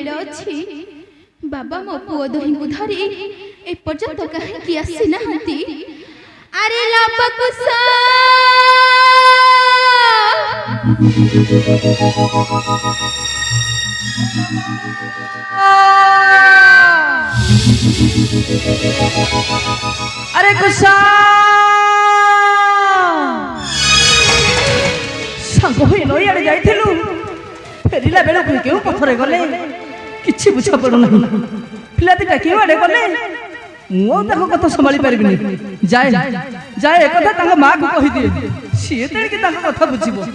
Bell अच्छी बाबा मो पुओ दोही को धरी ए पर्यंत कहीं की आसी नहंती अरे लपकुसा अरे कुसा सांग होई नई आड़े जाइथिलु फेरिला बेला केउ पथरे गले किछि बुझा पड़ो नहीं पिला दिटा केउ आड़े गले मो ताको कथा संभाली परिबिनी जाए जाए एक कथा तांगा मां को कहि दिए सिए तेल के ताको कथा बुझिबो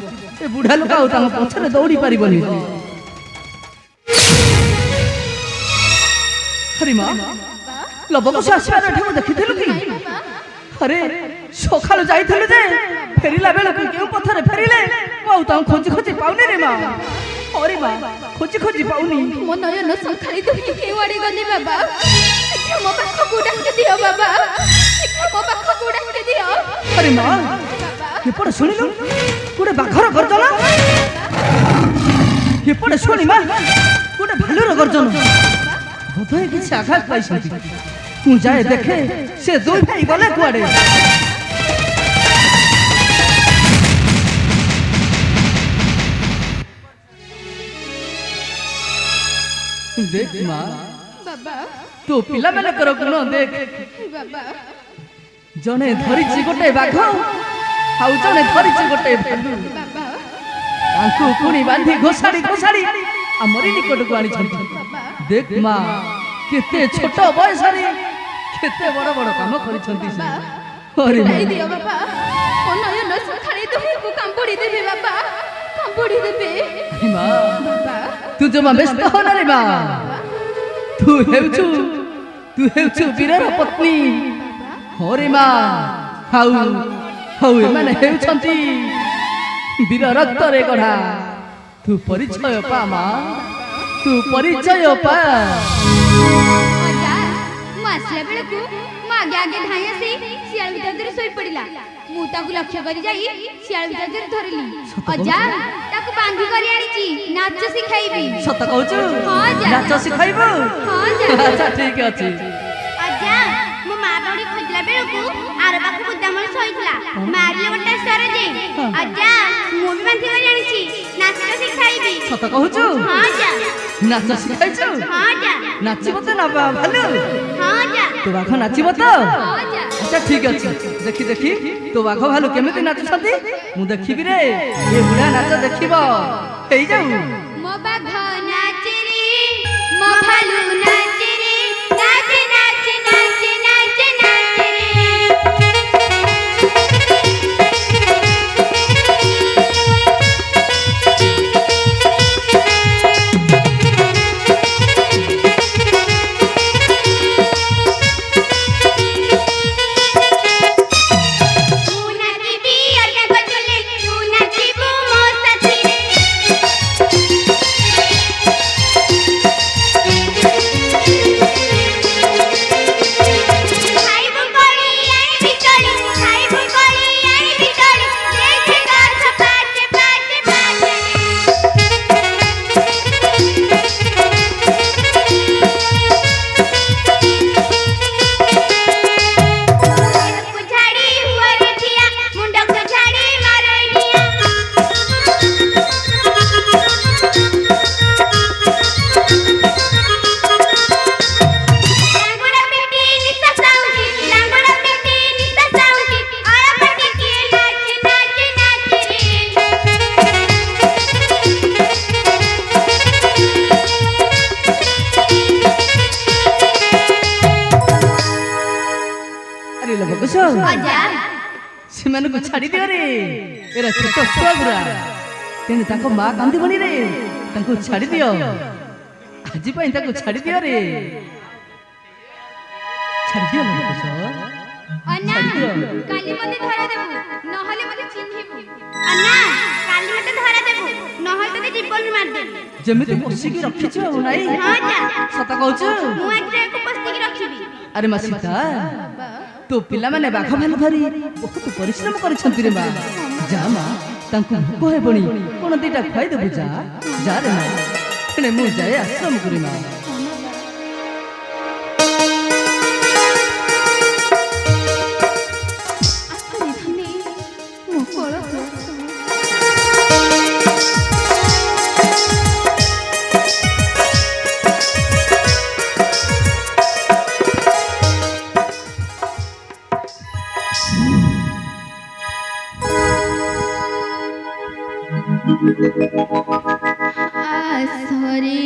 ए बुढ़ा लोक आउ तांगा पछरे दौड़ी परिबनी हरि मां लबको आसबार एठो देखिथिलु कि अरे सखालु जाइथिलु जे फेरिला बेला केउ पथरे फेरिले मो तां खोजी खोजी पाउनी रे मां अरे मां खोजी खोजी पाउनी मो नयन सखाली तो के वाड़ी गनी बाबा शिक्षा मो पाख को डाक दियो बाबा शिक्षा मो पाख को डाक दियो अरे मां के पड़ सुनिलु कोडे बाखर गर्जन के पड़ सुनि मां कोडे भालुर गर्जन बोधय किछ आघात पाइसंती तू जाए देखे से दुई भाई गले कुआडे देख मां बाबा तो पिला माने करो गुण देख बाबा जने धरिछि गोटे बाघ आउ जने धरिछि गोटे भालू बाबा तांकु कुणी बांधी घोसाड़ी घोसाड़ी हमरी निकट को आनी छथि देख मां केते छोट बयस रे केते बड़ बड़ काम करि छथि से अरे दे दियो बाबा ओ नयन सखाली तो को कांबोड़ी देबे बाबा कांबोड़ी देबे मां बाबा तू जमा व्यस्त हो ना रे मां तू हेउछु वीरर पत्नी हो रे मां हाउ हाउ माने हेउछंती वीर रक्त रे गढ़ा तू परिचय पा मां तू परिचय पा अजा मासला बेले को मागे आगे धाई आसी सियाल भीतर सोई पड़िला मु ताकू लक्ष्य करी जाई सियाल भीतर धरली अजा ताकू बांधी करी आनीची नाच सिखाइबी सत कहछु हां जा नाच सिखाइबो हां जा अच्छा ठीक अछि अजा मो मा बाउडी खोजला बेले को आर पाखु बुद्धामणी सोइतला मारिले गोटे सर जे अजा मु भी बांधी करी आनीची नाच सिखाइबी सत कहछु हां जा नाच सिखाइछु हां जा नाचिबो त ना भालू हां जा तो बाघ नाचिबो त हां जा अच्छा ठीक अछि देखी देखी तो बाघ भालू केमिति नाचुछंती मु देखिबी रे ए बुढ़ा नाच देखिबो हेई जाऊ मो बाघ नाच रे मो भालू नाच रे नाच नाच नाच नाच नाच रे सेमाने को छाड़ी दियो रे एरा छोट छुआ गुरा तेने ताको मां कांदी बनी रे ताको छाड़ी दियो आजी पई ताको छाड़ी दियो रे छाड़ी दियो लबकुश अन्ना काली मते धरा देबु नहले मते चिन्हिबु अन्ना काली मते धरा देबु नहले तते जीवन मार दे जेमिति पोसी की रखी छ नाई हां जा सता कहू मु एते को पोसी की रखिबी अरे मासिता तो पिला माने बाघ भालू धरी बहुत परिश्रम करिसंती रे मां जा मां तांको भूख हेबणी कोन दीटा खाइ देबु जा जा रे मां ଏଣେ ମୁଁ ଯାଏ ଆଶ୍ରମ କରି ମା। आसरे